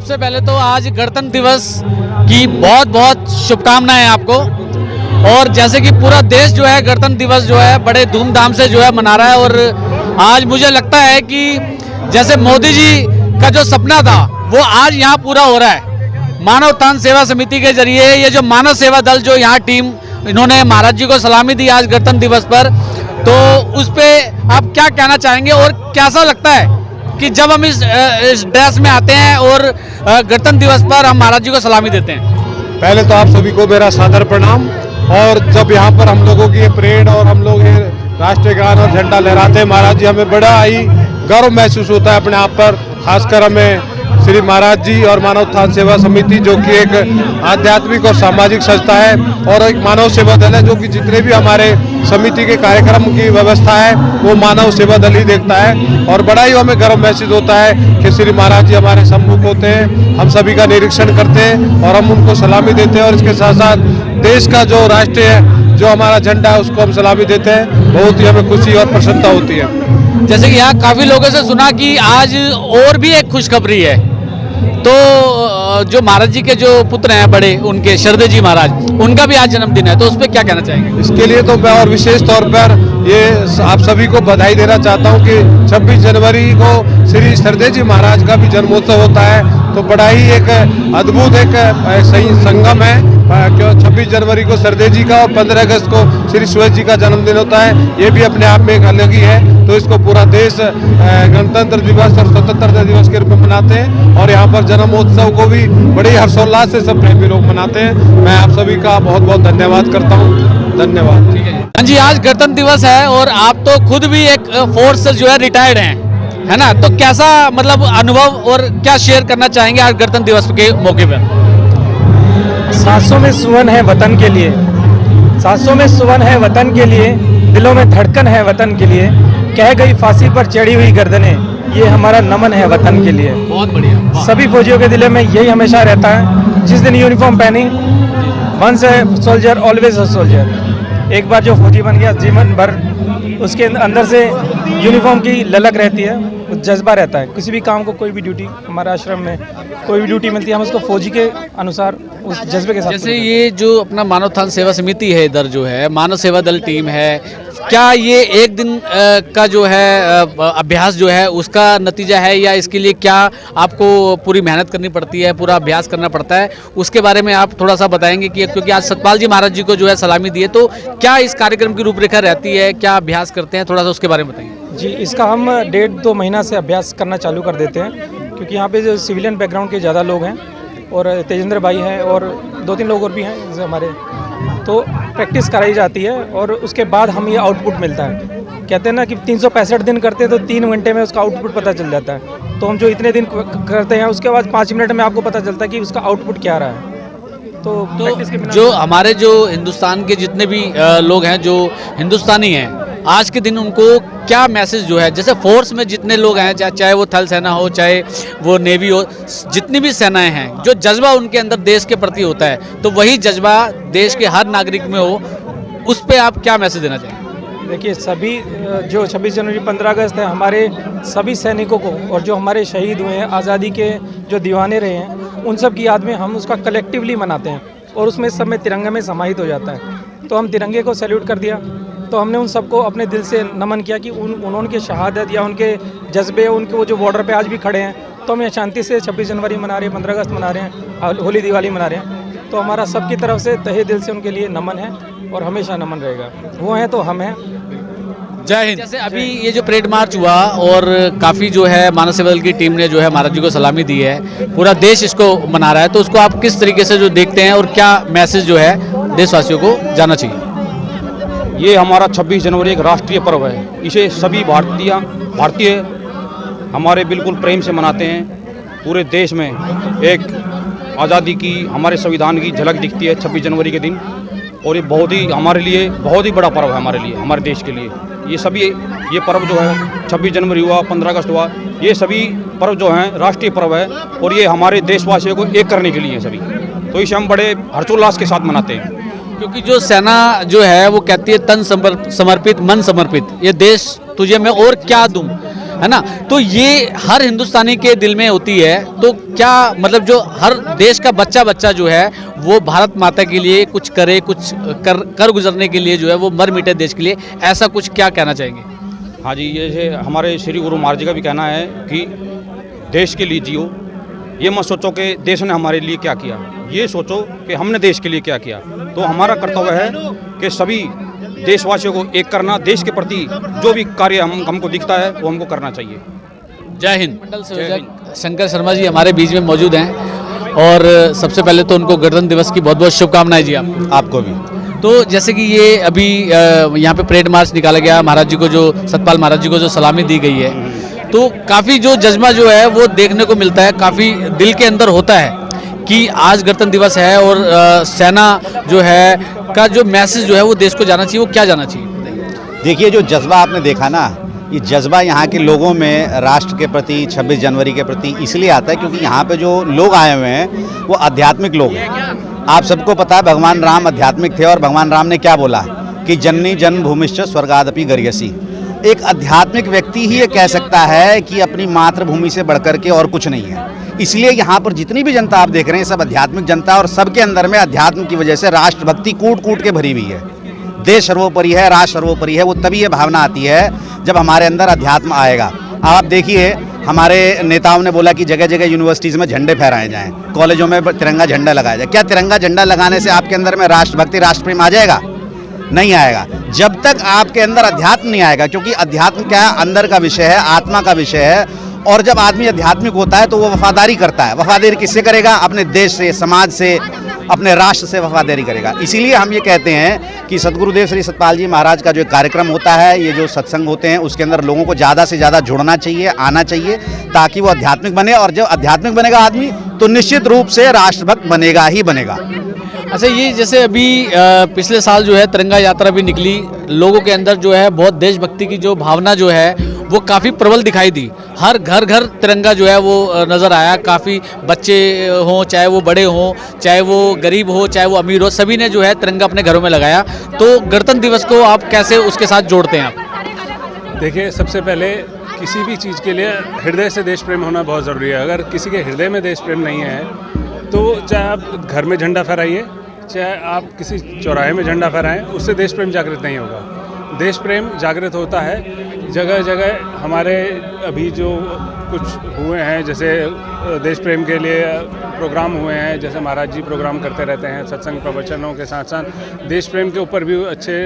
सबसे पहले तो आज गणतंत्र दिवस की बहुत बहुत शुभकामनाएं आपको। और जैसे कि पूरा देश जो है गणतंत्र दिवस जो है बड़े धूमधाम से जो है मना रहा है, और आज मुझे लगता है कि जैसे मोदी जी का जो सपना था वो आज यहाँ पूरा हो रहा है। मानव उत्थान सेवा समिति के जरिए ये जो मानव सेवा दल जो यहाँ टीम इन्होंने महाराज जी को सलामी दी आज गणतंत्र दिवस पर, तो उस पर आप क्या कहना चाहेंगे और कैसा लगता है कि जब हम इस ड्रेस में आते हैं और गणतंत्र दिवस पर हम महाराज जी को सलामी देते हैं? पहले तो आप सभी को मेरा सादर प्रणाम। और जब यहाँ पर हम लोगों की ये परेड और हम लोग ये राष्ट्रीय गान और झंडा लहराते हैं महाराज जी, हमें बड़ा ही गर्व महसूस होता है अपने आप पर। खासकर हमें श्री महाराज जी और मानव उत्थान सेवा समिति जो कि एक आध्यात्मिक और सामाजिक संस्था है और एक मानव सेवा दल है, जो कि जितने भी हमारे समिति के कार्यक्रम की व्यवस्था है वो मानव सेवा दल ही देखता है। और बड़ा ही हमें गर्व महसूस होता है कि श्री महाराज जी हमारे सम्मुख होते हैं, हम सभी का निरीक्षण करते हैं और हम उनको सलामी देते हैं। और इसके साथ साथ देश का जो राष्ट्रीय जो हमारा झंडा है उसको हम सलामी देते हैं। बहुत ही हमें खुशी और प्रसन्नता होती है। जैसे कि यहाँ काफी लोगों से सुना कि आज और भी एक खुशखबरी है, तो जो महाराज जी के जो पुत्र हैं बड़े उनके शरदे जी महाराज, उनका भी आज जन्मदिन है, तो उस पर क्या कहना चाहेंगे? इसके लिए तो मैं और विशेष तौर पर ये आप सभी को बधाई देना चाहता हूँ कि 26 जनवरी को श्री शरदे जी महाराज का भी जन्मोत्सव होता है। तो बड़ा ही एक अद्भुत एक सही संगम है, क्यों 26 जनवरी को शरदे जी का और 15 अगस्त को श्री सुरेश जी का जन्मदिन होता है। ये भी अपने आप में एक अलग ही है। तो इसको पूरा देश गणतंत्र दिवस और स्वतंत्रता दिवस के रूप में मनाते हैं और यहाँ पर जन्मोत्सव को भी बड़े हर्षोल्लास से सब प्रेमी लोग मनाते हैं। मैं आप सभी का बहुत बहुत धन्यवाद करता हूँ। धन्यवाद। हाँ जी, आज गणतंत्र दिवस है और आप तो खुद भी एक फोर्स से जो है रिटायर्ड हैं, है ना, तो कैसा मतलब अनुभव और क्या शेयर करना चाहेंगे आज गणतंत्र दिवस के मौके पर? 700 में सुवन है वतन के लिए, 700 में सुवन है वतन के लिए, दिलों में धड़कन है वतन के लिए, कह गई फांसी पर चढ़ी हुई गर्दनें, ये हमारा नमन है वतन के लिए। बहुत बढ़िया। सभी फौजियों के दिलों में यही हमेशा रहता है। जिस दिन यूनिफॉर्म पहनी, once a soldier always a soldier. एक बार जो फौजी बन गया जीवन भर उसके अंदर से यूनिफॉर्म की ललक रहती है, जज्बा रहता है। किसी भी काम को, कोई भी ड्यूटी, हमारे आश्रम में कोई भी ड्यूटी मिलती है, हम उसको फौजी के अनुसार उस जज्बे के साथ। जैसे ये जो अपना मानव उत्थान सेवा समिति है, इधर जो है मानव सेवा दल टीम है, क्या ये एक दिन का जो है अभ्यास जो है उसका नतीजा है, या इसके लिए क्या आपको पूरी मेहनत करनी पड़ती है, पूरा अभ्यास करना पड़ता है? उसके बारे में आप थोड़ा सा बताएंगे कि क्योंकि आज सतपाल जी महाराज जी को जो है सलामी दी है, तो क्या इस कार्यक्रम की रूपरेखा रहती है, क्या अभ्यास करते हैं, थोड़ा सा उसके बारे में बताइए। जी, इसका हम 1.5-2 महीना से अभ्यास करना चालू कर देते हैं, क्योंकि यहाँ पे जो सिविलियन बैकग्राउंड के ज़्यादा लोग हैं और तेजेंद्र भाई हैं और 2-3 लोग और भी हैं जैसे हमारे, तो प्रैक्टिस कराई जाती है और उसके बाद हम ये आउटपुट मिलता है। कहते हैं ना कि 365 दिन करते हैं तो 3 घंटे में उसका आउटपुट पता चल जाता है। तो हम जो इतने दिन करते हैं उसके बाद 5 मिनट में आपको पता चलता है कि उसका आउटपुट क्या रहा है। तो जो हमारे जो हिंदुस्तान के जितने भी लोग हैं जो हिंदुस्तानी हैं, आज के दिन उनको क्या मैसेज जो है, जैसे फोर्स में जितने लोग हैं, चाहे वो थल सेना हो, चाहे वो नेवी हो, जितनी भी सेनाएं हैं, जो जज्बा उनके अंदर देश के प्रति होता है, तो वही जज्बा देश के हर नागरिक में हो, उस पर आप क्या मैसेज देना चाहेंगे? देखिए, सभी जो 26 जनवरी 15 अगस्त है, हमारे सभी सैनिकों को और जो हमारे शहीद हुए हैं, आज़ादी के जो दीवाने रहे हैं, उन सब की याद में हम उसका कलेक्टिवली मनाते हैं और उसमें सब में तिरंगे में समाहित हो जाता है। तो हम तिरंगे को सैल्यूट कर दिया, तो हमने उन सबको अपने दिल से नमन किया कि उन्होंने शहादत या उनके जज्बे, उनके वो जो बॉर्डर पे आज भी खड़े हैं, तो हम शांति से 26 जनवरी मना रहे हैं, 15 अगस्त मना रहे हैं, होली दिवाली मना रहे हैं। तो हमारा सबकी तरफ से तहे दिल से उनके लिए नमन है और हमेशा नमन रहेगा। वो हैं तो हम हैं। जय हिंद। जैसे अभी ये जो परेड मार्च हुआ और काफ़ी जो है मानव सेवा दल की टीम ने जो है महाराज जी को सलामी दी है, पूरा देश इसको मना रहा है, तो उसको आप किस तरीके से जो देखते हैं और क्या मैसेज जो है देशवासियों को जाना चाहिए? ये हमारा 26 जनवरी एक राष्ट्रीय पर्व है। इसे सभी भारतीय हमारे बिल्कुल प्रेम से मनाते हैं। पूरे देश में एक आज़ादी की, हमारे संविधान की झलक दिखती है 26 जनवरी के दिन, और ये बहुत ही हमारे लिए बहुत ही बड़ा पर्व है, हमारे लिए, हमारे देश के लिए। ये पर्व जो है 26 जनवरी हुआ, 15 अगस्त हुआ, ये सभी पर्व जो हैं राष्ट्रीय पर्व है और ये हमारे देशवासियों को एक करने के लिए सभी, तो इसे हम बड़े हर्षोल्लास के साथ मनाते हैं। क्योंकि जो सेना जो है वो कहती है तन समर्पित मन समर्पित, ये देश तुझे मैं और क्या दूं, है ना। तो ये हर हिंदुस्तानी के दिल में होती है। तो क्या मतलब जो हर देश का बच्चा जो है वो भारत माता के लिए कुछ करे, कुछ कर गुजरने के लिए जो है वो मर मिटे देश के लिए, ऐसा कुछ क्या कहना चाहेंगे? हाँ जी, ये हमारे श्री गुरु महाराज जी का भी कहना है कि देश के लिए जियो। ये मत सोचो कि देश ने हमारे लिए क्या किया, ये सोचो कि हमने देश के लिए क्या किया। तो हमारा कर्तव्य है कि सभी देशवासियों को एक करना, देश के प्रति जो भी कार्य हमको दिखता है वो हमको करना चाहिए। जय हिंद। मंडल संयोजक शंकर शर्मा जी हमारे बीच में मौजूद हैं और सबसे पहले तो उनको गणतंत्र दिवस की बहुत बहुत शुभकामनाएं जी। आपको भी। तो जैसे कि ये अभी यहाँ पे परेड मार्च निकाला गया, महाराज जी को जो सतपाल महाराज जी को जो सलामी दी गई है, तो काफ़ी जो जज्बा जो है वो देखने को मिलता है, काफ़ी दिल के अंदर होता है कि आज गणतंत्र दिवस है और सेना जो है का जो मैसेज जो है वो देश को जाना चाहिए, वो क्या जाना चाहिए? देखिए, जो जज्बा आपने देखा ना, ये जज्बा यहाँ के लोगों में राष्ट्र के प्रति 26 जनवरी के प्रति इसलिए आता है क्योंकि यहाँ पे जो लोग आए हुए हैं वो आध्यात्मिक लोग हैं। आप सबको पता है भगवान राम आध्यात्मिक थे और भगवान राम ने क्या बोला कि जननी जन्मभूमिश्च स्वर्गादपि गर्यसी। एक आध्यात्मिक व्यक्ति ही ये कह सकता है कि अपनी मातृभूमि से बढ़कर के और कुछ नहीं है। इसलिए यहाँ पर जितनी भी जनता आप देख रहे हैं सब आध्यात्मिक जनता, और सबके अंदर में अध्यात्म की वजह से राष्ट्रभक्ति कूट कूट के भरी हुई है। देश सर्वोपरि है, राष्ट्र सर्वोपरि है, वो तभी ये भावना आती है जब हमारे अंदर अध्यात्म आएगा। आप देखिए, हमारे नेताओं ने बोला कि जगह जगह यूनिवर्सिटीज़ में झंडे फहराए जाएं, कॉलेजों में तिरंगा झंडा लगाया जाए। क्या तिरंगा झंडा लगाने से आपके अंदर में राष्ट्रभक्ति, राष्ट्र प्रेम आ जाएगा? नहीं आएगा। जब तक आपके अंदर अध्यात्म नहीं आएगा, क्योंकि अध्यात्म क्या है, अंदर का विषय है, आत्मा का विषय है। और जब आदमी आध्यात्मिक होता है तो वो वफादारी करता है। वफादारी किससे करेगा? अपने देश से, समाज से, अपने राष्ट्र से वफादारी करेगा। इसीलिए हम ये कहते हैं कि सदगुरुदेव श्री सतपाल जी महाराज का जो कार्यक्रम होता है, ये जो सत्संग होते हैं, उसके अंदर लोगों को ज़्यादा से ज़्यादा जुड़ना चाहिए, आना चाहिए, ताकि वो आध्यात्मिक बने। और जब आध्यात्मिक बनेगा आदमी तो निश्चित रूप से राष्ट्रभक्त बनेगा ही बनेगा। अच्छा, ये जैसे अभी पिछले साल जो है तिरंगा यात्रा भी निकली, लोगों के अंदर जो है बहुत देशभक्ति की जो भावना जो है वो काफ़ी प्रबल दिखाई दी। हर घर घर तिरंगा जो है वो नज़र आया। काफ़ी बच्चे हों, चाहे वो बड़े हों, चाहे वो गरीब हो, चाहे वो अमीर हो, सभी ने जो है तिरंगा अपने घरों में लगाया। तो गणतंत्र दिवस को आप कैसे उसके साथ जोड़ते हैं आप? देखिए, सबसे पहले किसी भी चीज़ के लिए हृदय से देश प्रेम होना बहुत ज़रूरी है। अगर किसी के हृदय में देश प्रेम नहीं है तो चाहे आप घर में झंडा फहराइए, चाहे आप किसी चौराहे में झंडा फहराएं, उससे देश प्रेम जागृत नहीं होगा। देश प्रेम जागृत होता है जगह जगह। हमारे अभी जो कुछ हुए हैं, जैसे देश प्रेम के लिए प्रोग्राम हुए हैं, जैसे महाराज जी प्रोग्राम करते रहते हैं, सत्संग प्रवचनों के साथ साथ देश प्रेम के ऊपर भी अच्छे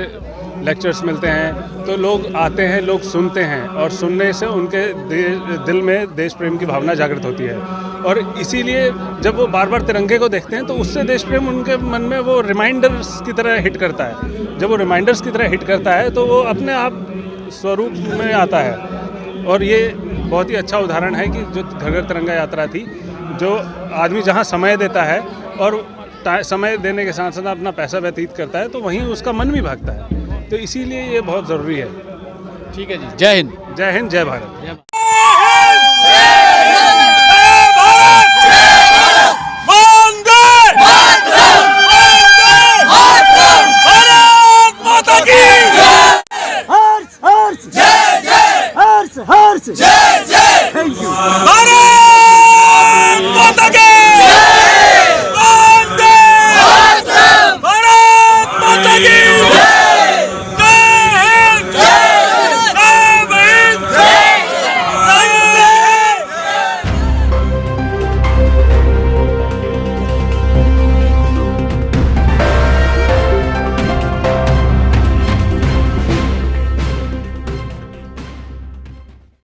लेक्चर्स मिलते हैं। तो लोग आते हैं, लोग सुनते हैं, और सुनने से उनके दिल में देश प्रेम की भावना जागृत होती है। और इसीलिए जब वो बार बार तिरंगे को देखते हैं तो उससे देश प्रेम उनके मन में वो रिमाइंडर्स की तरह हिट करता है। जब वो रिमाइंडर्स की तरह हिट करता है तो वो अपने आप स्वरूप में आता है। और ये बहुत ही अच्छा उदाहरण है कि जो घर घर तिरंगा यात्रा थी, जो आदमी जहाँ समय देता है और समय देने के साथ साथ अपना पैसा व्यतीत करता है, तो वहीं उसका मन भी भागता है। तो इसीलिए ये बहुत ज़रूरी है। ठीक है जी, जय हिंद। जय हिंद, जय भारत। हर्ष हर्ष जय जय हर्ष हर्ष जय